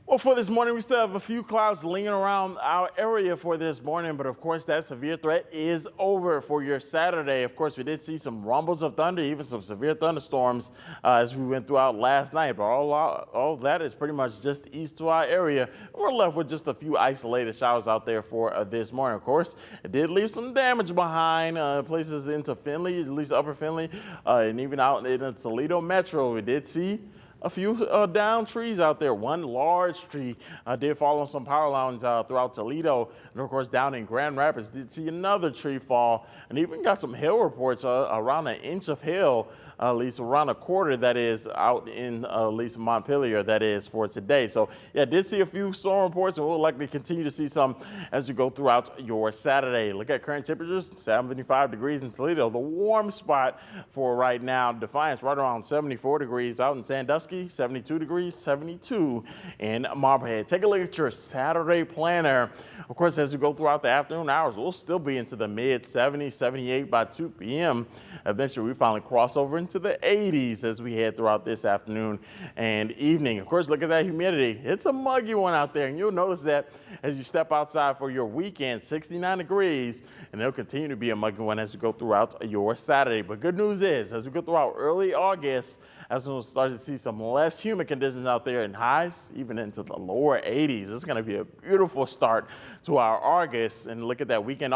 Well, for this morning, we still have a few clouds lingering around our area for this morning, but of course, that severe threat is over for your Saturday. Of course, we did see some rumbles of thunder, even some severe thunderstorms as we went throughout last night, but all of that is pretty much just east to our area. We're left with just a few isolated showers out there for this morning. Of course, it did leave some damage behind places into Findlay, at least upper Findlay, and even out in the Toledo metro. We did see a few down trees out there. One large tree did fall on some power lines throughout Toledo. And of course, down in Grand Rapids, did see another tree fall, and even got some hail reports around an inch of hail, at least around a quarter, that is out in at least Montpelier, that is for today. So yeah, did see a few storm reports, and we'll likely continue to see some as you go throughout your Saturday. Look at current temperatures, 75 degrees in Toledo. The warm spot for right now, Defiance right around 74 degrees. Out in Sandusky, 72 degrees, 72 in Marblehead. Take a look at your Saturday planner. Of course, as you go throughout the afternoon hours, we'll still be into the mid 70s, 78 by 2 p.m. Eventually, we finally cross over into the 80s as we head throughout this afternoon and evening. Of course, look at that humidity. It's a muggy one out there, and you'll notice that as you step outside for your weekend, 69 degrees, and it'll continue to be a muggy one as you go throughout your Saturday. But good news is, as we go throughout early August, as we'll start to see some less humid conditions out there and highs even into the lower 80s. It's going to be a beautiful start to our August. And look at that weekend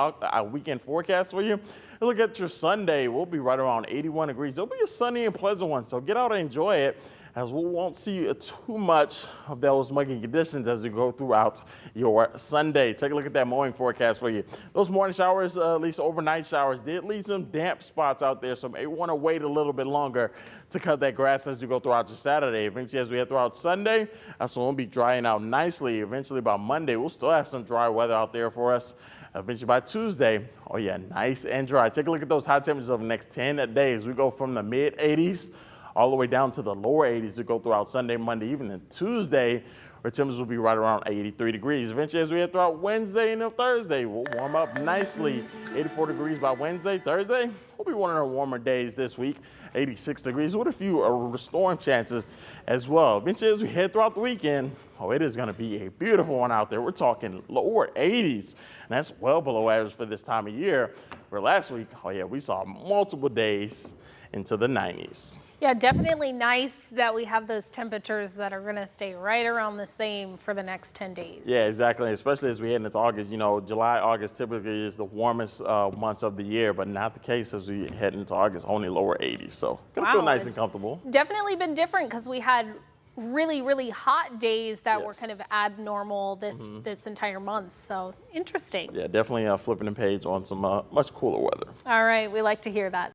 forecast for you. Look at your Sunday. We'll be right around 81 degrees. It'll be a sunny and pleasant one, so get out and enjoy it, as we won't see too much of those muggy conditions as we go throughout your Sunday. Take a look at that mowing forecast for you. Those morning showers, at least overnight showers, did leave some damp spots out there, so may want to wait a little bit longer to cut that grass as you go throughout your Saturday. Eventually, as we head throughout Sunday, that's when we'll be drying out nicely. Eventually, by Monday, we'll still have some dry weather out there for us. Eventually by Tuesday, oh yeah, nice and dry. Take a look at those high temperatures over the next 10 days. We go from the mid 80s all the way down to the lower 80s to go throughout Sunday, Monday, even then Tuesday, where temperatures will be right around 83 degrees. Eventually, as we head throughout Wednesday and Thursday, we'll warm up nicely. 84 degrees by Wednesday. Thursday will be one of our warmer days this week. 86 degrees with a few storm chances as well. Eventually, as we head throughout the weekend, oh, it is going to be a beautiful one out there. We're talking lower 80s, and that's well below average for this time of year. Where last week, oh yeah, we saw multiple days into the 90s. Yeah, definitely nice that we have those temperatures that are going to stay right around the same for the next 10 days. Yeah, exactly. Especially as we head into August. You know, July, August typically is the warmest months of the year, but not the case as we head into August, only lower 80s. So gonna feel nice and comfortable. Definitely been different because we had really hot days that were kind of abnormal this entire month. So interesting. Yeah, definitely flipping the page on some much cooler weather. All right, we like to hear that.